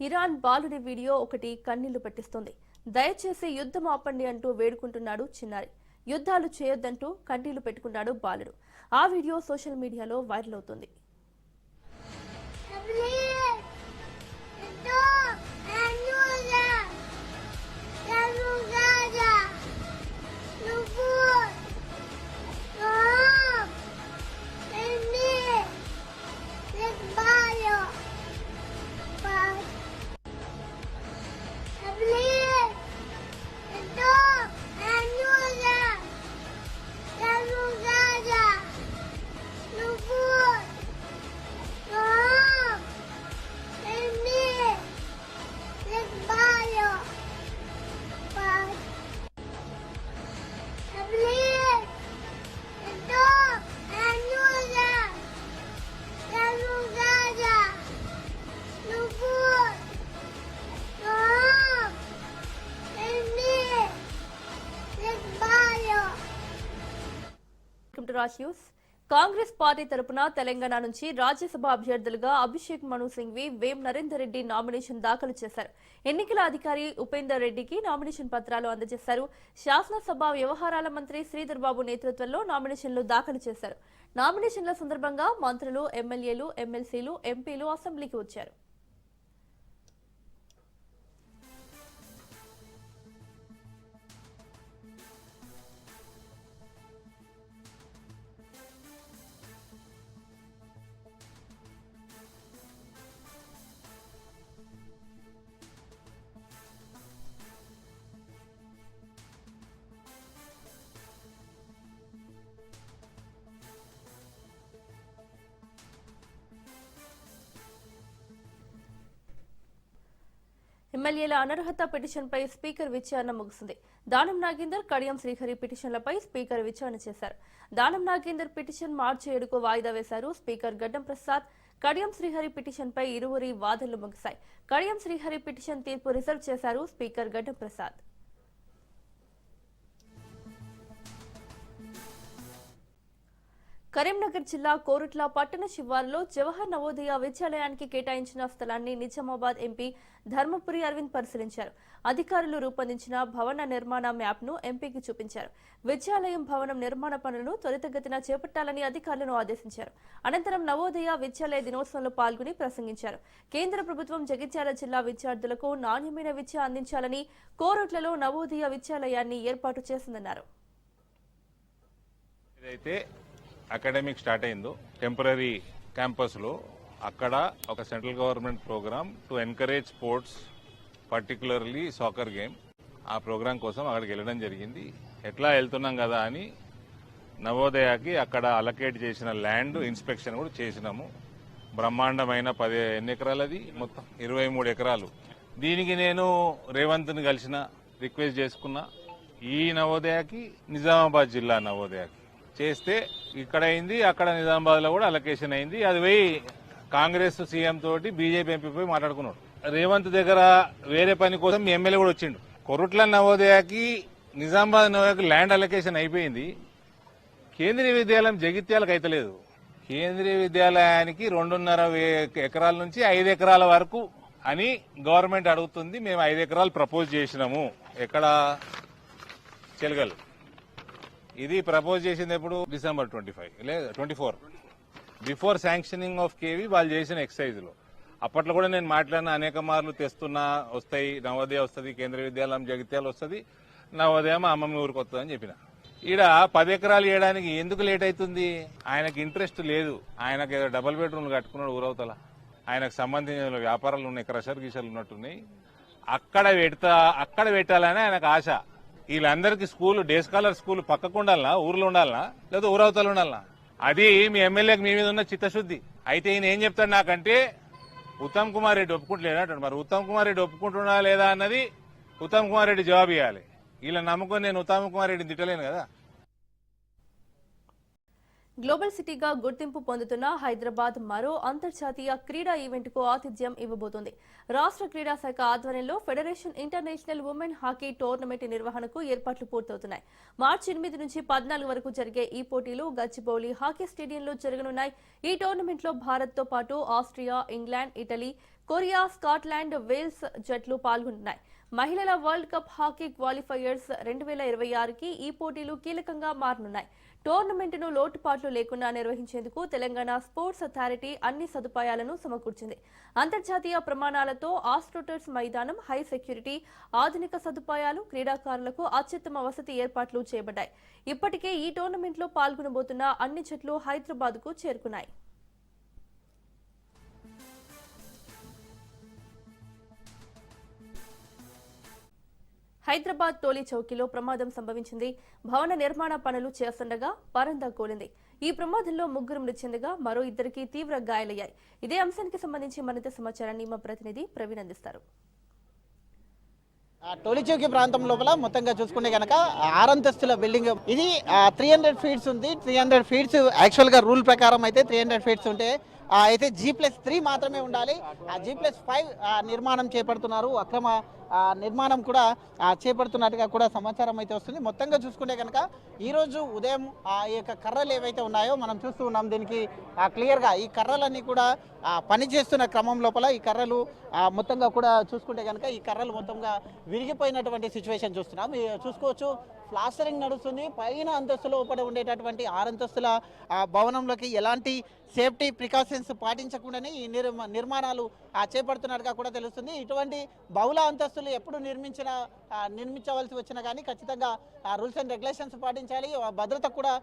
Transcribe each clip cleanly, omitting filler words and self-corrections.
Iran బాలుడి video ఒకటి కన్నీళ్లు పెట్టిస్తుంది. దయచేసి యుద్ధం ఆపండి అంటూ వేడుకుంటున్నాడు చిన్నారి. యుద్ధాలు చేయొద్దంటూ కన్నీళ్లు పెట్టుకున్నాడు బాలుడు. ఆ వీడియో సోషల్ మీడియాలో వైరల్ అవుతుంది. కాంగ్రెస్ పార్టీ తరపున తెలంగాణ నుంచి రాజ్యసభ అభ్యర్థులుగా అభిషేక్ మను సింఘ్వి, వేం నరేందర్ రెడ్డి నామినేషన్ దాఖలు చేశారు. ఎన్నికల అధికారి ఉపేందర్ రెడ్డికి నామినేషన్ పత్రాలు అందజేశారు. శాసనసభ వ్యవహారాల మంత్రి శ్రీధర్ బాబు నేతృత్వంలో నామినేషన్లు దాఖలు చేశారు. నామినేషన్ల సందర్భంగా మంత్రులు, ఎమ్మెల్యేలు, ఎమ్మెల్సీలు, ఎంపీలు అసెంబ్లీకి వచ్చారు. ఎమ్మెల్యేల అనర్హత పిటిషన్పై స్పీకర్ విచారణ ముగిసింది. దానం నాగేందర్, కడియం శ్రీహరి పిటిషన్లపై స్పీకర్ విచారణ చేశారు. దానం నాగేందర్ పిటిషన్ మార్చి 7కు వాయిదా వేశారు. స్పీకర్ గడ్డం ప్రసాద్, కడియం శ్రీహరి పిటిషన్పై ఇరువురి వాదనలు ముగిశాయి. కడియం శ్రీహరి పిటిషన్ తీర్పు రిజర్వ్ చేశారు స్పీకర్ గడ్డం ప్రసాద్. కరీంనగర్ జిల్లా కోరుట్ల పట్టణ శివారులో జవహర్ నవోదయ విద్యాలయానికి కేటాయించిన స్థలాన్ని నిజామాబాద్ ఎంపీ ధర్మపురి అరవింద్ పరిశీలించారు. అధికారులు రూపొందించిన భవన నిర్మాణ మ్యాప్ను ఎంపీకి చూపించారు. విద్యాలయం భవనం నిర్మాణ పనులను త్వరితగతిన చేపట్టాలని అధికారులను ఆదేశించారు. అనంతరం నవోదయ విద్యాలయ దినోత్సవంలో పాల్గొని ప్రసంగించారు. కేంద్ర ప్రభుత్వం జగిత్యాల జిల్లా విద్యార్థులకు నాణ్యమైన విద్య అందించాలని కోరుట్లలో నవోదయ విద్యాలయాన్ని ఏర్పాటు చేసిందన్నారు. అకాడమిక్ స్టార్ట్ అయిందో టెంపరీ క్యాంపస్లో అక్కడ ఒక central government program to encourage sports, particularly soccer game, ఆ ప్రోగ్రాం కోసం అక్కడికి వెళ్ళడం జరిగింది. ఎట్లా వెళ్తున్నాం కదా అని నవోదయకి అక్కడ అలకేట్ చేసిన ల్యాండ్ ఇన్స్పెక్షన్ కూడా చేసినాము. బ్రహ్మాండమైన 10 ఎన్ని ఎకరాలు, అది మొత్తం 23 ఎకరాలు. దీనికి నేను రేవంత్ని కలిసిన, రిక్వెస్ట్ చేసుకున్నా ఈ నవోదయకి నిజామాబాద్ జిల్లా నవోదయకి చేస్తే ఇక్కడ అయింది, అక్కడ నిజామాబాద్ లో కూడా అలొకేషన్ అయింది. అది పోయి కాంగ్రెస్ సీఎం తోటి బీజేపీ ఎంపీ పోయి మాట్లాడుకున్నాడు. రేవంత్ దగ్గర వేరే పని కోసం ఎమ్మెల్యే కూడా వచ్చిండు. కొరుట్ల నవోదయకి, నిజామాబాద్ నవోదయకి ల్యాండ్ అలొకేషన్ అయిపోయింది. కేంద్రీయ విద్యాలయం జగిత్యాలకు అయితలేదు. కేంద్రీయ విద్యాలయానికి 2.5 ఎకరాల నుంచి 5 ఎకరాల వరకు అని గవర్నమెంట్ అడుగుతుంది. మేము 5 ఎకరాలు ప్రపోజ్ చేసినాము. ఎక్కడ? చెలగల్. ఇది ప్రపోజ్ చేసింది ఎప్పుడు? December 25 లేదా 24, బిఫోర్ శాంక్షనింగ్ ఆఫ్ కేవీ వాళ్ళు చేసిన ఎక్సైజ్ లో. అప్పట్లో కూడా నేను మాట్లాడిన, అనేక మార్లు తెస్తున్నా, వస్తాయి, నవోదయ వస్తుంది, కేంద్రీయ విద్యాలయం జగిత్యాల వస్తుంది, నవోదయం అమ్మమ్మ ఊరికి వస్తుంది అని చెప్పిన. ఈడ 10 ఎకరాలు వేయడానికి ఎందుకు లేట్ అవుతుంది? ఆయనకు ఇంట్రెస్ట్ లేదు. ఆయనకు ఏదో డబుల్ బెడ్రూమ్లు కట్టుకున్నాడు ఊరవతల. ఆయనకు సంబంధించిన వ్యాపారాలు ఉన్నాయి, క్రషర్ గీషర్లు ఉన్నట్టున్నాయి. అక్కడ పెట్టాలని ఆయనకు ఆశ. వీళ్ళందరికీ స్కూల్, డే స్కాలర్ స్కూల్ పక్కకు ఉండాలనా, ఊర్లో ఉండాలనా, లేదా ఊరవతలు ఉండాలనా? అది మీ ఎమ్మెల్యేకి మీ మీద ఉన్న చిత్తశుద్ధి. అయితే ఈయన ఏం చెప్తాడు నాకంటే, ఉత్తమ్ కుమార్ రెడ్డి ఒప్పుకుంటలేడు. మరి ఉత్తమ్ కుమార్ రెడ్డి ఒప్పుకుంటున్నా లేదా అన్నది ఉత్తమ్ కుమార్ రెడ్డి జవాబు ఇవ్వాలి. వీళ్ళ నమ్ముకొని నేను ఉత్తమ్ కుమార్ రెడ్డిని తిట్టలేను కదా. గ్లోబల్ సిటీగా గుర్తింపు పొందుతున్న హైదరాబాద్ మరో అంతర్జాతీయ క్రీడా ఈవెంట్కు ఆతిథ్యం ఇవ్వబోతోంది. రాష్ట్ర క్రీడా శాఖ ఆధ్వర్యంలో federation international women hockey tournament నిర్వహణకు ఏర్పాట్లు పూర్తవుతున్నాయి. మార్చి 8 నుంచి 14 వరకు జరిగే ఈ పోటీలు గచ్చిబౌలి హాకీ స్టేడియంలో జరగనున్నాయి. ఈ టోర్నమెంట్లో భారత్తో పాటు Austria, England, Italy, Korea, Scotland, Wales జట్లు పాల్గొంటున్నాయి. మహిళల వరల్డ్ కప్ హాకీ క్వాలిఫైయర్స్ 2026కి ఈ పోటీలు కీలకంగా మారనున్నాయి. టోర్నమెంట్ను లోటుపాట్లు లేకుండా నిర్వహించేందుకు తెలంగాణ స్పోర్ట్స్ అథారిటీ అన్ని సదుపాయాలను సమకూర్చింది. అంతర్జాతీయ ప్రమాణాలతో ఆస్ట్రోటర్స్ మైదానం, హై సెక్యూరిటీ, ఆధునిక సదుపాయాలు, క్రీడాకారులకు అత్యుత్తమ వసతి ఏర్పాట్లు చేయబడ్డాయి. ఇప్పటికే ఈ టోర్నమెంట్లో పాల్గొనబోతున్న అన్ని జట్లు హైదరాబాద్కు చేరుకున్నాయి. హైదరాబాద్ టోలీ చౌకీలో ప్రమాదం సంభవించింది. భవన నిర్మాణ పనులు చేస్తుండగా పరందా కూలింది. ఈ ప్రమాదంలో 3 మృతి చెందగా మరో 2కి తీవ్ర గాయాలయ్యాయి. ఇదే అంశానికి సంబంధించి మరింత సమాచారాన్ని మా ప్రతినిధి ప్రవీణ్ అందిస్తారు. టోలీ చౌకీ ప్రాంతం లోపల మొత్తంగా చూసుకుంటే కనుక 6 అంతస్తుల బిల్డింగ్ ఇది 300 ఫీట్స్ ఉంది. 300 ఫీట్స్ యాక్చువల్గా రూల్ ప్రకారం అయితే 300 ఫీట్స్ ఉంటే అయితే G+3 మాత్రమే ఉండాలి. ఆ G+5 నిర్మాణం చేపడుతున్నారు. అక్రమ నిర్మాణం కూడా చేపడుతున్నట్టుగా కూడా సమాచారం అయితే వస్తుంది. మొత్తంగా చూసుకుంటే కనుక ఈరోజు ఉదయం ఈ యొక్క కర్రలు ఏవైతే ఉన్నాయో మనం చూస్తూ ఉన్నాం. దీనికి క్లియర్గా ఈ కర్రలన్నీ కూడా పనిచేస్తున్న క్రమం లోపల ఈ కర్రలు మొత్తంగా కూడా చూసుకుంటే కనుక ఈ కర్రలు మొత్తంగా విరిగిపోయినటువంటి సిచ్యువేషన్ చూస్తున్నాం. చూసుకోవచ్చు, ప్లాస్టరింగ్ నడుస్తుంది. పైన అంతస్తులో లోపల ఉండేటటువంటి 6 అంతస్తుల భవనంలోకి ఎలాంటి సేఫ్టీ ప్రికాషన్స్ పాటించకుండానే ఈ నిర్మాణాలు చేపడుతున్నట్టుగా కూడా తెలుస్తుంది. ఇటువంటి బహుళ అంతస్తులు ఎప్పుడు నిర్మించవలసి వచ్చినా కానీ ఖచ్చితంగా రూల్స్ అండ్ రెగ్యులేషన్స్ పాటించాలి, భద్రత కూడా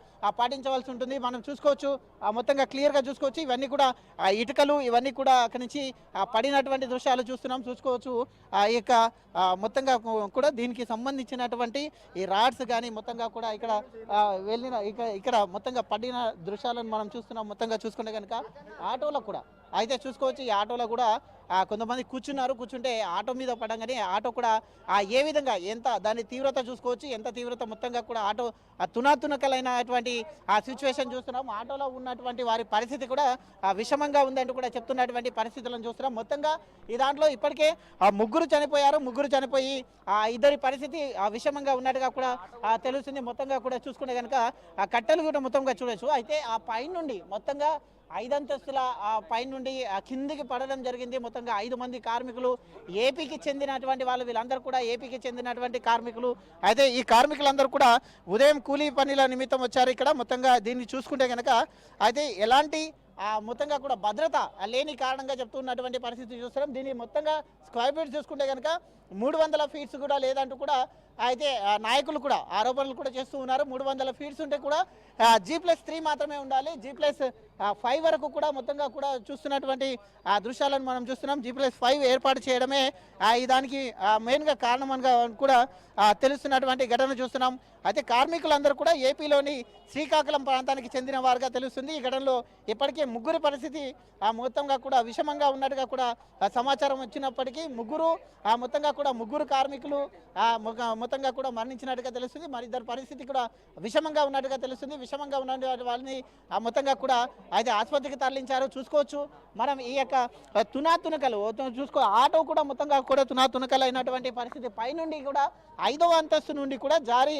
పాటించవలసి ఉంటుంది. మనం చూసుకోవచ్చు, మొత్తంగా క్లియర్గా చూసుకోవచ్చు. ఇవన్నీ కూడా ఇటుకలు ఇవన్నీ కూడా అక్కడి నుంచి పడినటువంటి దృశ్యాలు చూసుకోవచ్చు. ఈ యొక్క మొత్తంగా కూడా దీనికి సంబంధించినటువంటి ఈ రాడ్స్ కానీ మొత్తంగా కూడా ఇక్కడ ఇక్కడ మొత్తంగా పడిన దృశ్యాలను మనం చూస్తున్నాం. మొత్తంగా చూసుకుంటే కనుక ఆటోలో కూడా అయితే చూసుకోవచ్చు. ఈ ఆటోలో కూడా కొంతమంది కూర్చుంటే ఆటో మీద పడంగానే ఆటో కూడా ఏ విధంగా ఎంత దాని తీవ్రత చూసుకోవచ్చు. ఎంత తీవ్రత మొత్తంగా కూడా ఆటో తునాతునకలైనటువంటి సిచ్యువేషన్ చూస్తున్నాం. ఆటోలో ఉన్నటువంటి వారి పరిస్థితి కూడా విషమంగా ఉందంటూ కూడా చెప్తున్నటువంటి పరిస్థితులను చూస్తున్నాం. మొత్తంగా ఈ దాంట్లో ఇప్పటికే 3 చనిపోయారు. 3 చనిపోయి 2 పరిస్థితి విషమంగా ఉన్నట్టుగా కూడా తెలుస్తుంది. మొత్తంగా కూడా చూసుకుంటే కనుక కట్టెలు కూడా మొత్తంగా చూడొచ్చు. అయితే ఆ పై నుండి మొత్తంగా 5 అంతస్తుల పై నుండి కిందికి పడడం జరిగింది. మొత్తంగా 5 మంది కార్మికులు ఏపీకి చెందినటువంటి వాళ్ళు, వీళ్ళందరూ కూడా ఏపీకి చెందినటువంటి కార్మికులు. అయితే ఈ కార్మికులందరూ కూడా ఉదయం కూలీ పనుల నిమిత్తం వచ్చారు ఇక్కడ. మొత్తంగా దీన్ని చూసుకుంటే కనుక అయితే ఎలాంటి మొత్తంగా కూడా భద్రత లేని కారణంగా చెప్తున్నటువంటి పరిస్థితి చూస్తున్నాం. దీన్ని మొత్తంగా స్క్వేర్ ఫీట్ చూసుకుంటే కనుక 300 ఫీట్స్ కూడా లేదంటూ కూడా అయితే నాయకులు కూడా ఆరోపణలు కూడా చేస్తూ ఉన్నారు. 300 ఫీట్స్ ఉంటే కూడా G+3 మాత్రమే ఉండాలి. G+5 వరకు కూడా మొత్తంగా కూడా చూస్తున్నటువంటి దృశ్యాలను మనం చూస్తున్నాం. G+5 ఏర్పాటు చేయడమే దానికి మెయిన్గా కారణంగా కూడా తెలుస్తున్నటువంటి ఘటన చూస్తున్నాం. అయితే కార్మికులందరూ కూడా ఏపీలోని శ్రీకాకుళం ప్రాంతానికి చెందిన వారుగా తెలుస్తుంది. ఈ ఘటనలో ఇప్పటికే 3 పరిస్థితి మొత్తంగా కూడా విషమంగా ఉన్నట్టుగా కూడా సమాచారం వచ్చినప్పటికీ మొత్తంగా కూడా 3 కార్మికులు మొత్తంగా కూడా మరణించినట్టుగా తెలుస్తుంది. మరి 2 పరిస్థితి కూడా విషమంగా ఉన్నట్టుగా తెలుస్తుంది. విషమంగా ఉన్న వాళ్ళని మొత్తంగా కూడా అయితే ఆసుపత్రికి తరలించారు. చూసుకోవచ్చు మనం ఈ యొక్క తునాతునకలు ఆటో కూడా మొత్తంగా కూడా తునాతునకలు అయినటువంటి పరిస్థితి. పైనుండి కూడా 5వ అంతస్తు నుండి కూడా జారి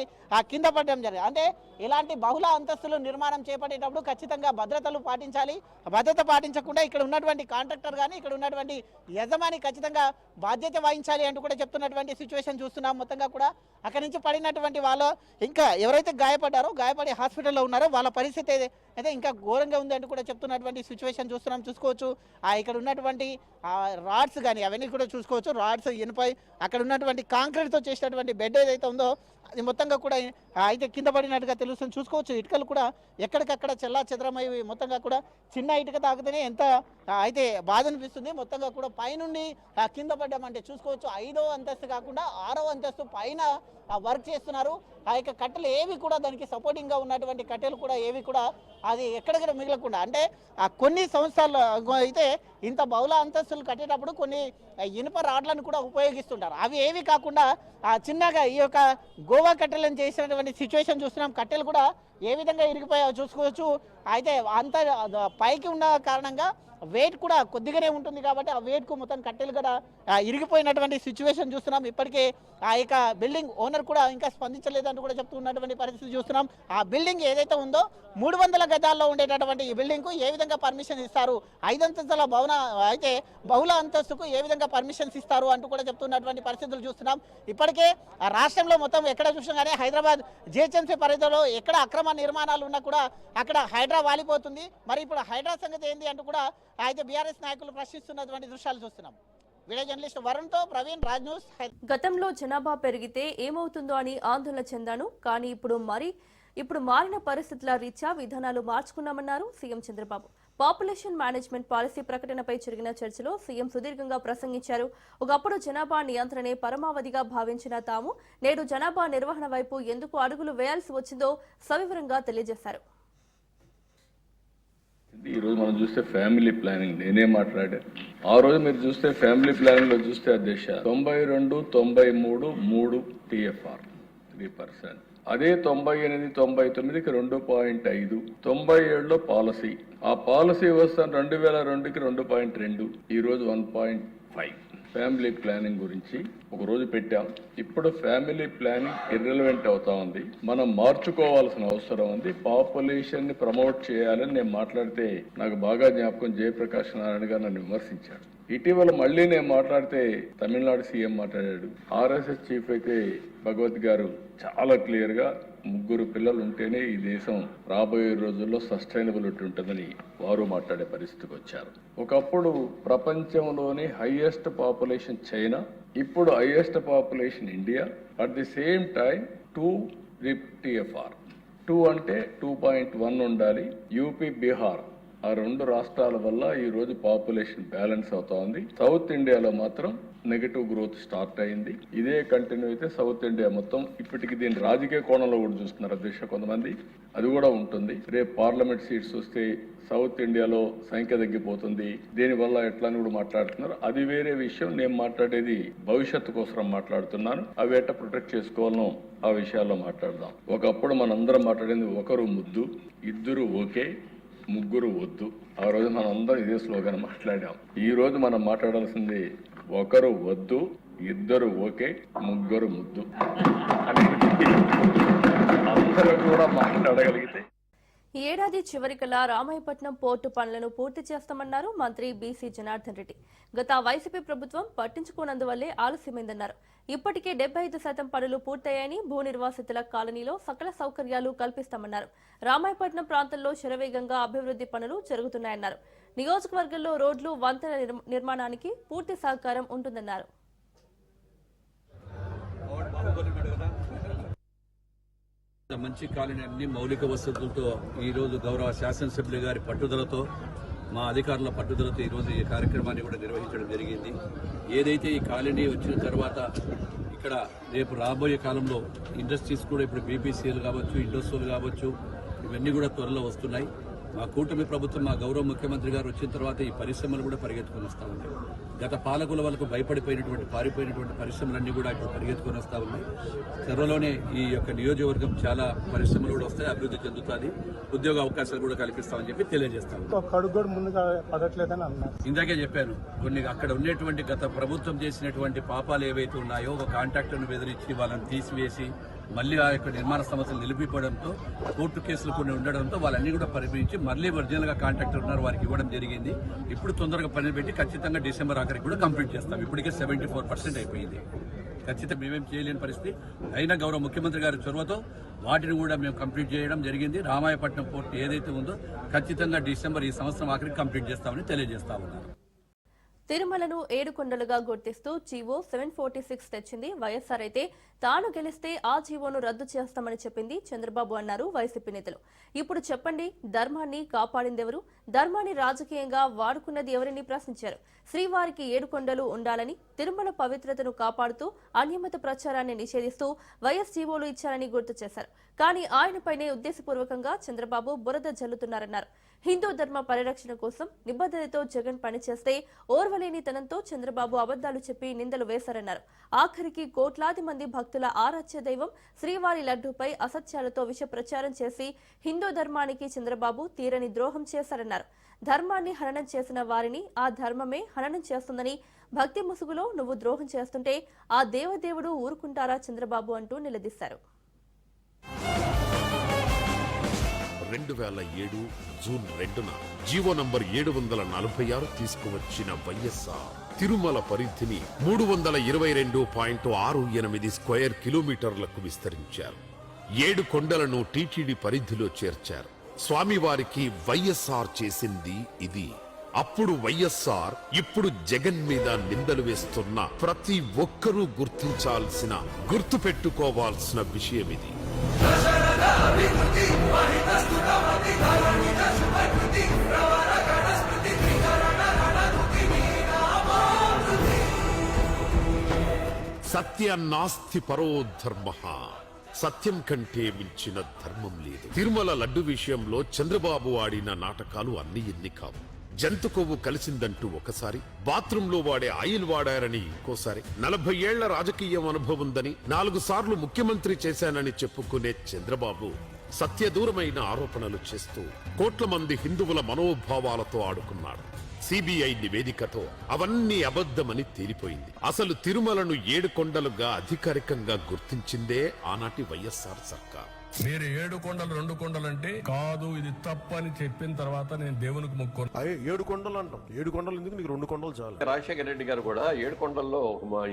కింద పడడం జరిగింది. అంటే ఇలాంటి బహుళ అంతస్తులు నిర్మాణం చేపట్టేటప్పుడు ఖచ్చితంగా భద్రతలు పాటించాలి. భద్రత పాటించకుండా ఇక్కడ ఉన్నటువంటి కాంట్రాక్టర్ కానీ ఇక్కడ ఉన్నటువంటి యజమాని ఖచ్చితంగా బాధ్యత వహించాలి అంటూ కూడా చెప్తున్నటువంటి సిచ్యువేషన్ చూస్తున్నాం. మొత్తంగా కూడా అక్కడి నుంచి పడినటువంటి వాళ్ళు ఇంకా ఎవరైతే గాయపడి హాస్పిటల్లో ఉన్నారో వాళ్ళ పరిస్థితి అయితే ఇంకా ఘోరంగా ఉంది అంటూ కూడా చెప్తున్నటువంటి సిచ్యువేషన్ చూస్తున్నాం. చూసుకోవచ్చు ఇక్కడ ఉన్నటువంటి రాడ్స్ కానీ అవన్నీ కూడా చూసుకోవచ్చు. రాడ్స్ ఇనుపై అక్కడ ఉన్నటువంటి కాంక్రీట్తో చేసినటువంటి బెడ్ ఏదైతే ఉందో అది మొత్తంగా కూడా అయితే కింద పడినట్టుగా తెలుస్తుంది. చూసుకోవచ్చు ఇటుకలు కూడా ఎక్కడికక్కడ చెల్లా చెదరమై మొత్తంగా కూడా చిన్న ఇటుక తాకితేనే ఎంత అయితే బాధ అనిపిస్తుంది. మొత్తంగా కూడా పైనుండి కింద పడ్డామంటే చూసుకోవచ్చు 5వ అంతస్తు కాకుండా 6వ అంతస్తు పైన వర్క్ చేస్తున్నారు. ఆ యొక్క కట్టెలు ఏవి కూడా దానికి సపోర్టింగ్గా ఉన్నటువంటి కట్టెలు కూడా ఏవి కూడా అది ఎక్కడెక్కడ మిగలకుండా అంటే కొన్ని సంవత్సరాలు అయితే ఇంత బహుళ అంతస్తులు కట్టేటప్పుడు కొన్ని ఇనుప రాడ్లను కూడా ఉపయోగిస్తుంటారు. అవి ఏవి కాకుండా చిన్నగా ఈ యొక్క గోవా కట్టెలను చేసినటువంటి సిచ్యువేషన్ చూస్తున్నాం. కట్టెలు కూడా ఏ విధంగా ఇరిగిపోయాయో చూసుకోవచ్చు. అయితే అంత పైకి ఉన్న కారణంగా వెయిట్ కూడా కొద్దిగానే ఉంటుంది కాబట్టి ఆ వెయిట్కు మొత్తం కట్టెలు కూడా ఇరిగిపోయినటువంటి సిచ్యువేషన్ చూస్తున్నాం. ఇప్పటికే ఆ యొక్క బిల్డింగ్ ఓనర్ కూడా ఇంకా స్పందించలేదంటూ కూడా చెప్తున్నటువంటి పరిస్థితి చూస్తున్నాం. ఆ బిల్డింగ్ ఏదైతే ఉందో 300 గజాల్లో ఉండేటటువంటి ఈ బిల్డింగ్కు ఏ విధంగా పర్మిషన్ ఇస్తారు, 5 అంతస్తుల భవన అయితే బహుళ అంతస్తుకు ఏ విధంగా పర్మిషన్స్ ఇస్తారు అంటూ కూడా చెప్తున్నటువంటి పరిస్థితులు చూస్తున్నాం. ఇప్పటికే ఆ రాష్ట్రంలో మొత్తం ఎక్కడ చూసినా కానీ హైదరాబాద్ జిహెచ్ఎంసీ పరిధిలో ఎక్కడ అక్రమ నిర్మాణాలు ఉన్నా కూడా అక్కడ హైడ్రా వాలిపోతుంది. మరి ఇప్పుడు హైడ్రా సంగతి ఏంది అంటూ కూడా అయితే బీఆర్ఎస్ నాయకులు ప్రశ్నిస్తున్నటువంటి దృశ్యాలు చూస్తున్నాం. వీడియో జర్నలిస్ట్ వరుణ్తో ప్రవీణ్, రాజ్ న్యూస్. గతంలో జనాభా పెరిగితే ఏమవుతుందో అని ఆందోళన చెందాను, కానీ ఇప్పుడు మారిన పరిస్థితుల రీత్యా విధానాలు మార్చుకున్నామన్నారు CM Chandrababu. Population management policy ప్రకటనపై జరిగిన చర్చలో సీఎం సుదీర్ఘంగా ప్రసంగించారు. ఒకప్పుడు జనాభా నియంత్రణే పరమావధిగా భావించిన తాము నేడు జనాభా నిర్వహణ వైపు ఎందుకు అడుగులు వేయాల్సి వచ్చిందో సవివరంగా తెలియజేశారు. ఈ రోజు మనం చూస్తే ఫ్యామిలీ ప్లానింగ్ నేనే మాట్లాడా. ఆ రోజు మీరు చూస్తే ఫ్యామిలీ ప్లానింగ్ లో చూస్తే అధ్యక్ష 92, 93, 3 TFR 3%. అదే 98, 99కి 2.5, 97లో పాలసీ. ఆ పాలసీ వస్తాను 2002కి 2.2, ఈ రోజు 1.5. ఫ్యామిలీ ప్లానింగ్ గురించి ఒక రోజు పెట్టాం. ఇప్పుడు ఫ్యామిలీ ప్లానింగ్ ఇర్రెలవెంట్ అవుతా ఉంది. మనం మార్చుకోవాల్సిన అవసరం ఉంది. పాపులేషన్ ని ప్రమోట్ చేయాలని నేను మాట్లాడితే నాకు బాగా జ్ఞాపకం జయప్రకాష్ నారాయణ గారు నన్ను విమర్శించాడు. ఇటీవల మళ్ళీ నేను మాట్లాడితే తమిళనాడు సీఎం మాట్లాడాడు. RSS చీఫ్ అయితే భగవత్ గారు చాలా క్లియర్ గా 3 పిల్లలు ఉంటేనే ఈ దేశం రాబోయే రోజుల్లో సస్టైనబిలిటీ ఉంటుందని వారు మాట్లాడే పరిస్థితికి వచ్చారు. ఒకప్పుడు ప్రపంచంలోని హైయెస్ట్ పాపులేషన్ చైనా, ఇప్పుడు highest population India. At the same time 2 TFR 2 అంటే 2.1 ఉండాలి. యూపీ, బీహార్ ఆ 2 రాష్ట్రాల వల్ల ఈ రోజు పాపులేషన్ బ్యాలెన్స్ అవుతా ఉంది. సౌత్ ఇండియాలో మాత్రం నెగటివ్ గ్రోత్ స్టార్ట్ అయింది. ఇదే కంటిన్యూ అయితే సౌత్ ఇండియా మొత్తం ఇప్పటికి దీని రాజకీయ కోణంలో కూడా చూస్తున్నారు అధ్యక్ష కొంతమంది. అది కూడా ఉంటుంది. రేపు పార్లమెంట్ సీట్స్ వస్తే సౌత్ ఇండియాలో సంఖ్య తగ్గిపోతుంది, దీనివల్ల ఎట్లా అని కూడా మాట్లాడుతున్నారు. అది వేరే విషయం. నేను మాట్లాడేది భవిష్యత్తు కోసం మాట్లాడుతున్నాను. అవి ఎట్లా ప్రొటెక్ట్ చేసుకోవాలనో ఆ విషయాల్లో మాట్లాడదాం. ఒకప్పుడు మనందరం మాట్లాడేది ఒకరు ముద్దు, ఇద్దరు ఓకే, 3 వద్దు. ఆ రోజు మనం అందరం ఇదే స్లోగన్ మాట్లాడాం. ఈ రోజు మనం మాట్లాడాల్సింది ఒకరు వద్దు, 2 ఓకే, 3 ముద్దు అనేది అందరూ కూడా మాట్లాడగలిగితే. ఈ ఏడాది చివరికల్లా రామాయపట్నం పోర్టు పనులను పూర్తి చేస్తామన్నారు మంత్రి బీసీ జనార్దన్ రెడ్డి. గత వైసీపీ ప్రభుత్వం పట్టించుకోనందువల్లే ఆలస్యమైందన్నారు. ఇప్పటికే 75% పనులు పూర్తయ్యాయని, భూ నిర్వాసితుల కాలనీలో సకల సౌకర్యాలు కల్పిస్తామన్నారు. రామాయపట్నం ప్రాంతంలో శరవేగంగా అభివృద్ధి పనులు జరుగుతున్నాయన్నారు. నియోజకవర్గంలో రోడ్లు, వంతెన నిర్మాణానికి పూర్తి సహకారం ఉంటుందన్నారు. మంచి కాలనీ అన్ని మౌలిక వసతులతో ఈ రోజు గౌరవ శాసనసభ్యులు గారి పట్టుదలతో, మా అధికారుల పట్టుదలతో ఈ రోజు ఈ కార్యక్రమాన్ని కూడా నిర్వహించడం జరిగింది. ఏదైతే ఈ కాలనీ వచ్చిన తర్వాత ఇక్కడ రేపు రాబోయే కాలంలో ఇండస్ట్రీస్ కూడా ఇప్పుడు బీపీసీలు కావచ్చు, ఇండస్ట్రీలు కావచ్చు, ఇవన్నీ కూడా త్వరలో వస్తున్నాయి. మా కూటమి ప్రభుత్వం, మా గౌరవ ముఖ్యమంత్రి గారు వచ్చిన తర్వాత ఈ పరిశ్రమలు కూడా పరిగెత్తుకొని వస్తూ ఉన్నాయి. గత పాలకుల వాళ్ళకు భయపడిపోయినటువంటి, పారిపోయినటువంటి పరిశ్రమలన్నీ కూడా ఇప్పుడు పరిగెత్తుకొని వస్తూ ఉన్నాయి. త్వరలోనే ఈ యొక్క నియోజకవర్గం చాలా పరిశ్రమలు కూడా వస్తాయి, అభివృద్ధి చెందుతుంది, ఉద్యోగ అవకాశాలు కూడా కల్పిస్తామని చెప్పి తెలియజేస్తాం. ఇందాకే చెప్పాను, కొన్ని అక్కడ ఉన్నటువంటి గత ప్రభుత్వం చేసినటువంటి పాపాలు ఏవైతే ఉన్నాయో, ఒక కాంట్రాక్టర్ను బెదిరించి వాళ్ళని తీసివేసి మళ్ళీ ఆ యొక్క నిర్మాణ సమస్యలు నిలిపిపోవడంతో, కోర్టు కేసులు కొన్ని ఉండడంతో వాళ్ళన్నీ కూడా పరిగణించి మళ్ళీ ఒరిజినల్ గా కాంట్రాక్టర్ ఉన్నారు వారికి ఇవ్వడం జరిగింది. ఇప్పుడు తొందరగా పని పెట్టి ఖచ్చితంగా డిసెంబర్ ఆఖరికి కూడా కంప్లీట్ చేస్తాం. ఇప్పటికే 74% అయిపోయింది. ఖచ్చితంగా మేమేం చేయలేని పరిస్థితి అయినా గౌరవ ముఖ్యమంత్రి గారి చొరవతో వాటిని కూడా మేము కంప్లీట్ చేయడం జరిగింది. రామాయపట్నం పోర్టు ఏదైతే ఉందో ఖచ్చితంగా డిసెంబర్ ఈ సంవత్సరం ఆఖరికి కంప్లీట్ చేస్తామని తెలియజేస్తా ఉన్నారు. తిరుమలను 7 కొండలుగా గుర్తిస్తూ జీవో 746 తెచ్చింది వైఎస్ఆర్ అయితే, తాను గెలిస్తే ఆ జీవోను రద్దు చేస్తామని చెప్పింది చంద్రబాబు అన్నారు వైసీపీ నేతలు. ఇప్పుడు చెప్పండి, ధర్మాన్ని కాపాడిందెవరు, ధర్మాన్ని రాజకీయంగా వాడుకున్నది ఎవరిని ప్రశ్నించారు. శ్రీవారికి 7 కొండలు ఉండాలని, తిరుమల పవిత్రతను కాపాడుతూ అన్యమత ప్రచారాన్ని నిషేధిస్తూ వైఎస్ జీవోలు ఇచ్చారని గుర్తు చేశారు. కానీ ఆయనపైనే ఉద్దేశపూర్వకంగా చంద్రబాబు బురద జల్లుతున్నారన్నారు. హిందూ ధర్మ పరిరక్షణ కోసం నిబద్ధతతో జగన్ పనిచేస్తే ఓర్వలేని తనంతో చంద్రబాబు అబద్దాలు చెప్పి నిందలు వేశారన్నారు. ఆఖరికి కోట్లాది మంది భక్తుల ఆరాధ్య దైవం శ్రీవారి లడ్డూపై అసత్యాలతో విష ప్రచారం చేసి హిందూ ధర్మానికి చంద్రబాబు తీరని ద్రోహం చేశారన్నారు. ధర్మాన్ని హననం చేసిన వారిని ఆ ధర్మమే హననం చేస్తుందని, భక్తి ముసుగులో నువ్వు ద్రోహం చేస్తుంటే ఆ దేవదేవుడు ఊరుకుంటారా చంద్రబాబు అంటూ నిలదీశారు. 2007 జూన్ 2న జీవో నంబర్ 746 తీసుకువచ్చిన వైఎస్ఆర్ తిరుమల పరిధిని 322.68 స్క్వేర్ కిలోమీటర్లకు విస్తరించారు. 7 కొండలను టీటీడీ పరిధిలో చేర్చారు. స్వామివారికి వైఎస్ఆర్ చేసింది ఇది. అప్పుడు వైఎస్ఆర్, ఇప్పుడు జగన్ మీద నిందలు వేస్తున్న ప్రతి ఒక్కరూ గుర్తించాల్సిన, గుర్తుపెట్టుకోవాల్సిన విషయం ఇది. సత్య నాస్తి పరో ధర్మ. సత్యం కంటే మించిన ధర్మం లేదు. తిరుమల లడ్డు విషయంలో చంద్రబాబు ఆడిన నాటకాలు అన్ని ఎన్ని కావు. జంతు కొవ్వు కలిసిందంటూ ఒకసారి, బాత్రూంలో వాడే ఆయిల్ వాడారని ఇంకోసారి, 40 ఏళ్ల రాజకీయం అనుభవందని 4 సార్లు ముఖ్యమంత్రి చేశానని చెప్పుకునే చంద్రబాబు సత్యదూరమైన ఆరోపణలు చేస్తూ కోట్ల మంది హిందువుల మనోభావాలతో ఆడుకున్నాడు. సిబిఐ నివేదికతో అవన్నీ అబద్ధమని తేలిపోయింది. అసలు తిరుమలను 7 కొండలుగా అధికారికంగా గుర్తించిందే ఆనాటి వైఎస్ఆర్ సర్కార్. మీరు 7 కొండలు 2 కొండలు అంటే కాదు, ఇది తప్పు అని చెప్పిన తర్వాత నేను దేవునికి మొక్కును. 7 కొండలు అంటాం. 7 కొండలు ఎందుకు, నీకు 2 కొండలు చాలు. రాజశేఖర రెడ్డి గారు కూడా 7 కొండల్లో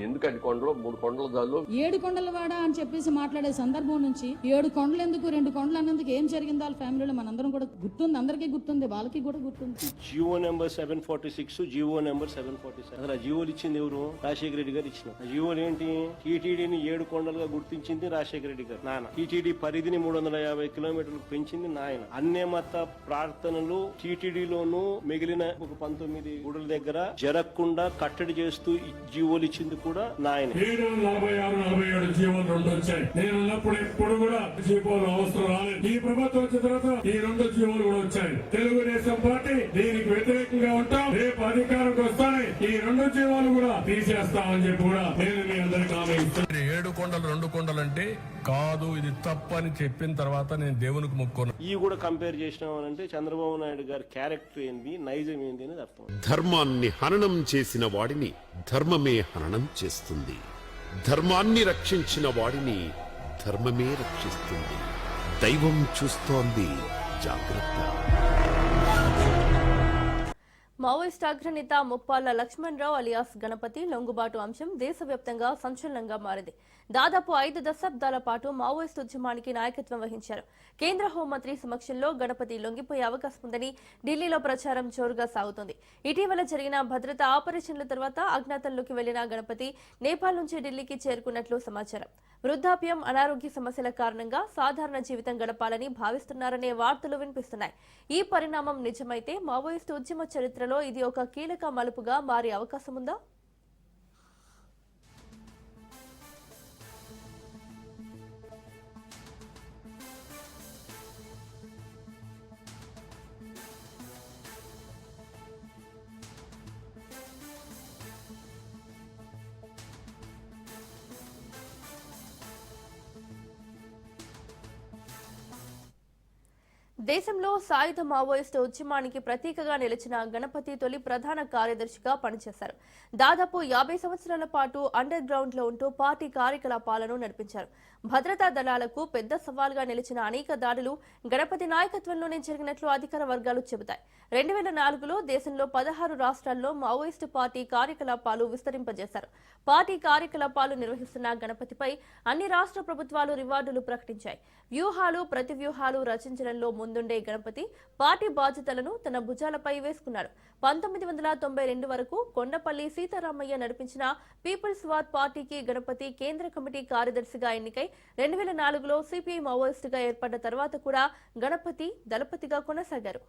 ఎందుకు 5 కొండలు 3 కొండలు చాలు. 7 కొండల వాడ అని చెప్పేసి మాట్లాడే సందర్భం నుంచి 7 కొండలు ఎందుకు 2 కొండలు అన్నందుకు ఏం జరిగింది వాళ్ళ ఫ్యామిలీలో మనందరం కూడా గుర్తుంది, అందరికీ గుర్తుంది, వాళ్ళకి కూడా గుర్తుంది. Jio number 746, Jio number 747. అసలు ఆ జియోలు ఇచ్చింది ఎవరు? రాజశేఖర రెడ్డి గారు ఇచ్చిన. ఆ జియోలు ఏంటి? టీటీడీని 7 కొండలుగా గుర్తించింది రాజశేఖర రెడ్డి గారు నాన్న. టీటీడీ పరిధిని 350 కిలోమీటర్లకు పెంచింది నాయన. అన్య మత ప్రార్థనలు టీటీడీలోను మిగిలిన ఒక 19 గుడుల దగ్గర జరగకుండా కట్టడి చేస్తూ జీవోలు ఇచ్చింది కూడా నాయన. 46, 47 జీవోలు 2 వచ్చాయి. నేను ఉన్నప్పుడు ఎప్పుడు కూడా జీవోలు అవసరం రాలేదు. ఈ ప్రభుత్వం వచ్చిన తర్వాత ఈ 2 జీవోలు కూడా వచ్చాయి. తెలుగుదేశం పార్టీ దీనికి వ్యతిరేకంగా ఉంటాం. రేపు అధికారంకి వస్తానే ఈ 2 జీవోలు కూడా తీసేస్తామని చెప్పి కూడా నేను మీ అందరికీ హామీ ఇస్తాను. 7 కొండలు 2 కొండలు అంటే కాదు, ఇది తప్పు అని చెప్పిన తర్వాత నేను దేవునికి మొక్కును. ఈ కూడా కంపేర్ చేసినామనంటే చంద్రబాబు నాయుడు గారి క్యారెక్టర్ ఏంది, నైజం ఏంది అనేది అర్థం. ధర్మాన్ని హననం చేసిన వాడిని ధర్మమే హననం చేస్తుంది. ధర్మాన్ని రక్షించిన వాడిని ధర్మమే రక్షిస్తుంది. దైవం చూస్తోంది, జాగ్రత్త. మావోయిస్ట్ అగ్రనేత ముప్పాళ్ల లక్ష్మణరావు అలియాస్ గణపతి లొంగుబాటు అంశం దేశవ్యాప్తంగా సంచలనంగా మారింది. దాదాపు 5 దశాబ్దాల పాటు మావోయిస్టు ఉద్యమానికి నాయకత్వం వహించారు. కేంద్ర హోంమంత్రి సమక్షంలో గణపతి లొంగిపోయే అవకాశం ఉందని ఢిల్లీలో ప్రచారం జోరుగా సాగుతోంది. ఇటీవల జరిగిన భద్రతా ఆపరేషన్ల తర్వాత అజ్ఞాతంలోకి వెళ్లిన గణపతి నేపాల్ నుంచి ఢిల్లీకి చేరుకున్నట్లు సమాచారం. వృద్ధాప్యం, అనారోగ్య సమస్యల కారణంగా సాధారణ జీవితం గడపాలని భావిస్తున్నారనే వార్తలు వినిపిస్తున్నాయి. ఈ పరిణామం నిజమైతే మావోయిస్టు ఉద్యమ చరిత్రలో ఇది ఒక కీలక మలుపుగా మారే అవకాశం ఉందా? దేశంలో సాయుధ మావోయిస్టు ఉద్యమానికి ప్రతీకగా నిలిచిన గణపతి తొలి ప్రధాన కార్యదర్శిగా పనిచేశారు. దాదాపు 50 సంవత్సరాల పాటు అండర్ గ్రౌండ్ లో ఉంటూ పార్టీ కార్యకలాపాలను నడిపించారు. భద్రతా దళాలకు పెద్ద సవాల్గా నిలిచిన అనేక దాడులు గణపతి నాయకత్వంలోనే జరిగినట్లు అధికార వర్గాలు చెబుతాయి. 2004లో దేశంలో 16 రాష్ట్రాల్లో మావోయిస్టు పార్టీ కార్యకలాపాలు విస్తరింపజేశారు. పార్టీ కార్యకలాపాలు నిర్వహిస్తున్న గణపతిపై అన్ని రాష్ట్ర ప్రభుత్వాలు రివార్డులు ప్రకటించాయి. వ్యూహాలు, ప్రతివ్యూహాలు రచించడంలో ముందుండే గణపతి పార్టీ బాధ్యతలను తన భుజాలపై వేసుకున్నాడు. 1992 వరకు కొండపల్లి సీతారామయ్య నడిపించిన పీపుల్స్ వార్ పార్టీకి గణపతి కేంద్ర కమిటీ కార్యదర్శిగా ఎన్నికై 2004లో సిపిఐ మావోయిస్టుగా ఏర్పడ్డ తర్వాత కూడా గణపతి దళపతిగా కొనసాగారు.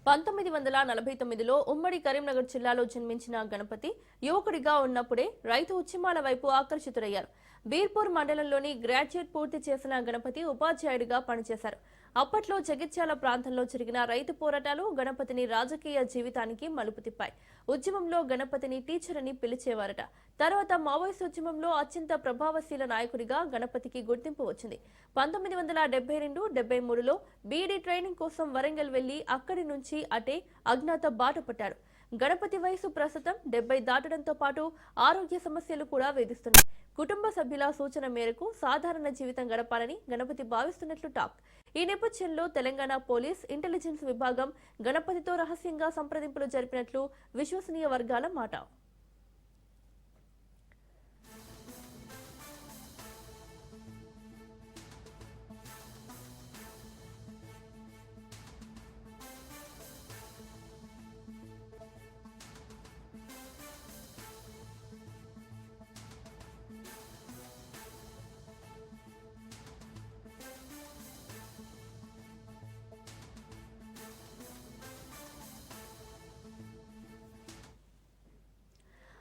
పంతొమ్మిది 1949లో ఉమ్మడి కరీంనగర్ జిల్లాలో జన్మించిన గణపతి యువకుడిగా ఉన్నప్పుడే రైతు ఉద్యమాల వైపు ఆకర్షితులయ్యారు. బీర్పూర్ మండలంలోని గ్రాడ్యుయేట్ పూర్తి చేసిన గణపతి ఉపాధ్యాయుడిగా పనిచేశారు. అప్పట్లో జగిత్యాల ప్రాంతంలో జరిగిన రైతు పోరాటాలు గణపతిని రాజకీయ జీవితానికి మలుపు తిప్పాయి. ఉద్యమంలో గణపతిని టీచర్ అని పిలిచేవారట. తర్వాత మావోయిస్టు ఉద్యమంలో అత్యంత ప్రభావశీల నాయకుడిగా గణపతికి గుర్తింపు వచ్చింది. 1972-73లో బీఈడీ ట్రైనింగ్ కోసం వరంగల్ వెళ్లి అక్కడి నుంచి అటే అజ్ఞాత బాట పట్టాడు. గణపతి వయసు ప్రస్తుతం 70 దాటడంతో పాటు ఆరోగ్య సమస్యలు కూడా వేధిస్తున్నాయి. కుటుంబ సభ్యుల సూచన మేరకు సాధారణ జీవితం గడపాలని గణపతి భావిస్తున్నట్లు టాక్. ఈ నేపథ్యంలో తెలంగాణ పోలీస్ ఇంటెలిజెన్స్ విభాగం గణపతితో రహస్యంగా సంప్రదింపులు జరిపినట్లు విశ్వసనీయ వర్గాల మాట.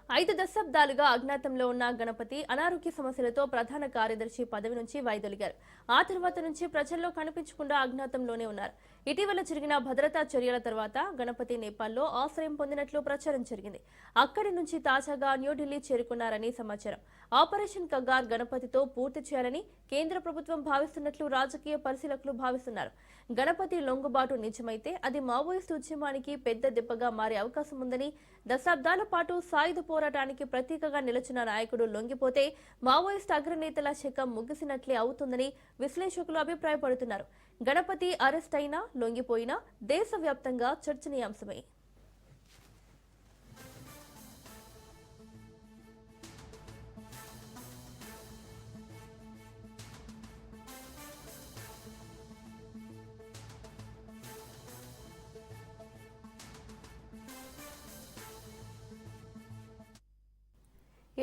ఐదు దశాబ్దాలుగా అజ్ఞాతంలో ఉన్న గణపతి అనారోగ్య సమస్యలతో ప్రధాన కార్యదర్శి పదవి నుంచి వైదొలిగారు. ఆ తర్వాత నుంచి ప్రజల్లో కనిపించకుండా అజ్ఞాతంలోనే ఉన్నారు. ఇటీవల జరిగిన భద్రతా చర్యల తర్వాత గణపతి నేపాల్లో ఆశ్రయం పొందినట్లు ప్రచారం జరిగింది. అక్కడి నుంచి తాజాగా న్యూఢిల్లీ చేరుకున్నారని సమాచారం. ఆపరేషన్ కగార్ గణపతితో పూర్తి చేయాలని కేంద్ర ప్రభుత్వం భావిస్తున్నట్లు రాజకీయ పరిశీలకులు భావిస్తున్నారు. గణపతి లొంగుబాటు నిజమైతే అది మావోయిస్టు ఉద్యమానికి పెద్ద దెబ్బగా మారే అవకాశం ఉందని, దశాబ్దాల పాటు సాయుధ పోరాటానికి ప్రతీకగా నిలిచిన నాయకుడు లొంగిపోతే మావోయిస్టు అగ్రనేతల శకం ముగిసినట్లే అవుతుందని విశ్లేషకులు అభిప్రాయపడుతున్నారు. గణపతి అరెస్ట్ అయినా లొంగిపోయినా దేశవ్యాప్తంగా చర్చనీయాంశమే.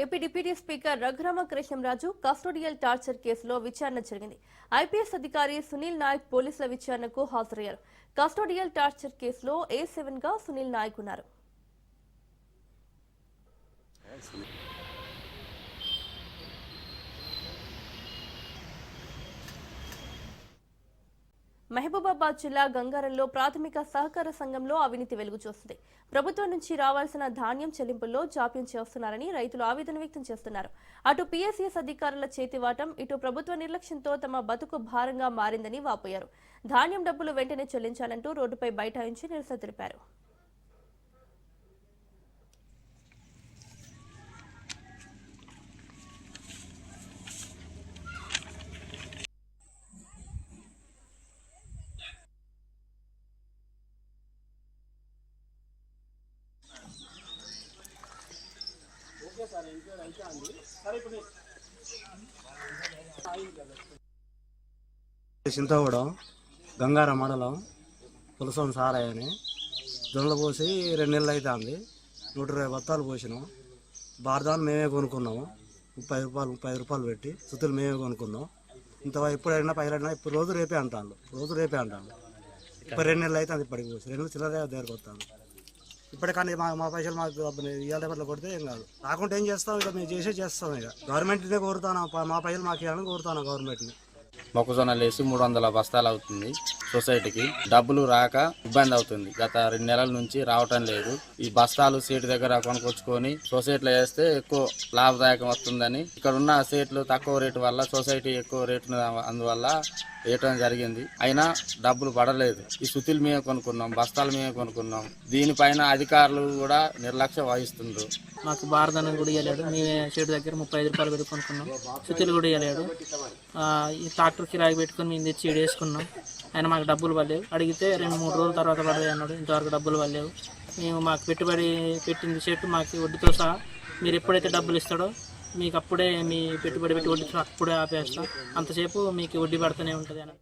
AP deputy speaker Raghurama Krishnam Raju custodial torture కేసులో విచారణ జరిగింది. ఐపీఎస్ అధికారి సునీల్ నాయక్ పోలీసుల విచారణకు హాజరయ్యారు. కస్టోడియల్ టార్చర్ కేసులో A7 గా సునీల్ నాయక్ ఉన్నారు. మహబూబాబాద్ జిల్లా గంగారంలో ప్రాథమిక సహకార సంఘంలో అవినీతి వెలుగు చూస్తుంది. ప్రభుత్వం నుంచి రావాల్సిన ధాన్యం చెల్లింపుల్లో జాప్యం చేస్తున్నారని రైతులు ఆవేదన వ్యక్తం చేస్తున్నారు. అటు PSS అధికారుల చేతివాటం, ఇటు ప్రభుత్వ నిర్లక్ష్యంతో తమ బతుకు భారంగా మారిందని వాపోయారు. ధాన్యం డబ్బులు వెంటనే చెల్లించాలంటూ రోడ్డుపై బైఠాయించి నిరసన తెలిపారు. చింతగూడెం గంగారం మండలం పులసం సారాయని దొండలు పోసి 2 నెలలు అవుతుంది. 120 బత్తాలు పోసినాం. బార్దాన్ని మేమే కొనుక్కున్నాము. 30 రూపాయలు పెట్టి సుతులు మేమే కొనుక్కున్నాం. ఇంత ఎప్పుడైనా పైలైనా ఇప్పుడు రోజు రేపే అంటాను. ఇప్పుడు 2 నెలలు అవుతుంది. ఇప్పటికి పోసి 2 చిల్లర దగ్గరకు వస్తాను. ఇప్పటికన్నా మా పైసలు మాకు ఇవాళ రేపట్లో కొడితే ఏం కాదు. రాకుంటే ఏం చేస్తాం, ఇక మేము చేస్తాం. ఇక గవర్నమెంట్నే కోరుతాను, మా పైసలు మాకు ఇవ్వాలని కోరుతాను గవర్నమెంట్ని. మొక్కజొన్నలు వేసి 300 బస్తాలు అవుతుంది. సొసైటీకి డబ్బులు రాక ఇబ్బంది అవుతుంది. గత 2 నెలల నుంచి రావటం లేదు. ఈ బస్తాలు సీటు దగ్గర కొనుక్కొచ్చుకొని సొసైటీలో వేస్తే ఎక్కువ లాభదాయకం వస్తుందని, ఇక్కడ ఉన్న సీట్లు తక్కువ రేటు వల్ల సొసైటీ ఎక్కువ రేటు అందువల్ల వేయటం జరిగింది. అయినా డబ్బులు పడలేదు. ఈ సుతులు మేమే కొనుక్కున్నాం, బస్తాలు మేమే కొనుక్కున్నాం. దీనిపైన అధికారులు కూడా నిర్లక్ష్యం వహిస్తుండ్రు. మాకు బారదానం కూడా ఇవ్వలేడు. మేమే షేటు దగ్గర 35 రూపాయలు పెట్టి కొనుక్కున్నాం. సుతులు కూడా ఇవ్వలేడు. ఈ ట్రాక్టర్ కిరాయి పెట్టుకుని మేము తెచ్చి వేసుకున్నాం. ఆయన మాకు డబ్బులు పడలేవు. అడిగితే 2-3 రోజుల తర్వాత పడతాయి అన్నాడు. ఇంతవరకు డబ్బులు పడలేవు. మేము మాకు పెట్టుబడి పెట్టింది షర్టు మాకు వడ్డీతో సహా మీరు ఎప్పుడైతే డబ్బులు ఇస్తాడో మీకు అప్పుడే మీ పెట్టుబడి పెట్టి వడ్డీ అప్పుడే ఆపేస్తాం. అంతసేపు మీకు వడ్డీ పడుతూనే ఉంటుంది అని.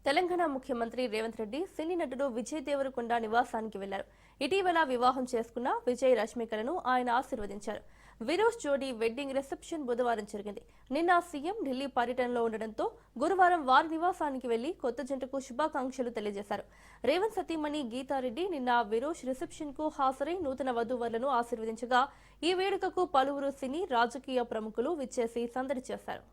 తెలంగాణ ముఖ్యమంత్రి రేవంత్ రెడ్డి సినీ నటుడు విజయ్ దేవరకొండ నివాసానికి వెళ్లారు. ఇటీవల వివాహం చేసుకున్న విజయ్ రష్మికలను ఆయన ఆశీర్వదించారు. విరోస్ జోడీ వెడ్డింగ్ రిసెప్షన్ బుధవారం జరిగింది. నిన్న సీఎం ఢిల్లీ పర్యటనలో ఉండడంతో గురువారం వారి నివాసానికి వెళ్లి కొత్త జంటకు శుభాకాంక్షలు తెలియజేశారు. రేవంత్ సతీమణి గీతారెడ్డి నిన్న విరోస్ రిసెప్షన్ కు హాజరై నూతన వధూవరులను ఆశీర్వదించగా ఈ వేడుకకు పలువురు సినీ రాజకీయ ప్రముఖులు విచ్చేసి సందడి చేశారు.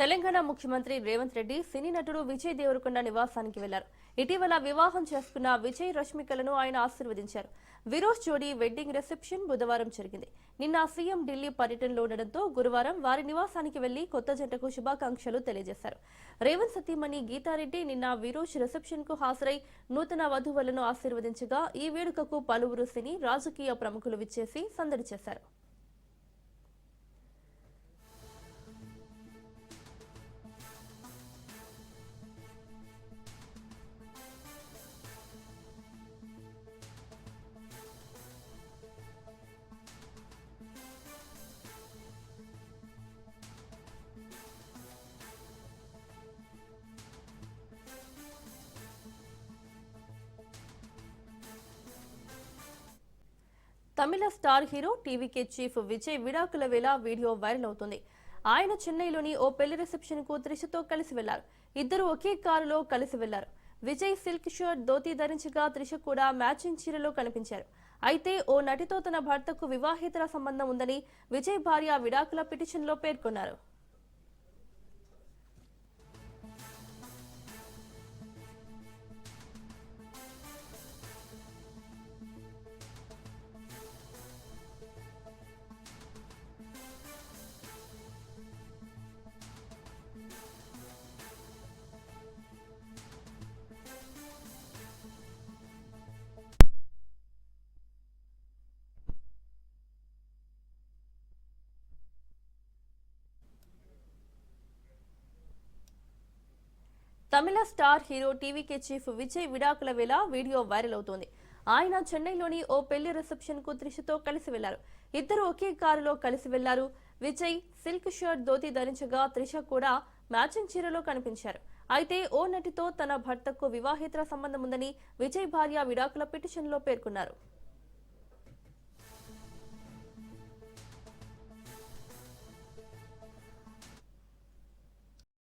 తెలంగాణ ముఖ్యమంత్రి రేవంత్ రెడ్డి సినీ నటుడు విజయ్ దేవరకొండ నివాసానికి వెళ్లారు. ఇటీవల వివాహం చేసుకున్న విజయ్ రష్మికలను ఆయన ఆశీర్వదించారు. విరోజ్ జోడీ వెడ్డింగ్ రిసెప్షన్ బుధవారం జరిగింది. నిన్న సీఎం ఢిల్లీ పర్యటనలో ఉండడంతో గురువారం వారి నివాసానికి వెళ్లి కొత్త జంటకు శుభాకాంక్షలు తెలియజేశారు. రేవంత్ సతీమణి గీతారెడ్డి నిన్న విరోజ్ రిసెప్షన్ కు హాజరై నూతన వధువులను ఆశీర్వదించగా ఈ వేడుకకు పలువురు సినీ రాజకీయ ప్రముఖులు విచ్చేసి సందడి చేశారు. Tamil star hero TVK chief Vijay విడాకుల వేళ వీడియో వైరల్ అవుతుంది. ఆయన చెన్నైలోని ఓ పెళ్లి రిసెప్షన్ కు త్రిషతో కలిసి వెళ్లారు. ఇద్దరు ఒకే కారులో కలిసి వెళ్లారు. విజయ్ సిల్క్ షర్ట్ ధోతి ధరించగా త్రిష కూడా మ్యాచింగ్ చీరలో కనిపించారు. అయితే ఓ నటితో తన భర్తకు వివాహేతర సంబంధం ఉందని విజయ్ భార్య విడాకుల పిటిషన్లో పేర్కొన్నారు. Tamil star hero TVK chief Vijay విడాకుల వేళ వీడియో వైరల్ అవుతోంది. ఆయన చెన్నైలోని ఓ పెళ్లి రిసెప్షన్ కు త్రిషతో కలిసి వెళ్లారు. ఇద్దరు ఒకే కారులో కలిసి వెళ్లారు. విజయ్ సిల్క్ షర్ట్ ధోతి ధరించగా త్రిష కూడా మ్యాచింగ్ చీరలో కనిపించారు. అయితే ఓ నటితో తన భర్తకు వివాహేతర సంబంధం ఉందని విజయ్ భార్య విడాకుల పిటిషన్లో పేర్కొన్నారు.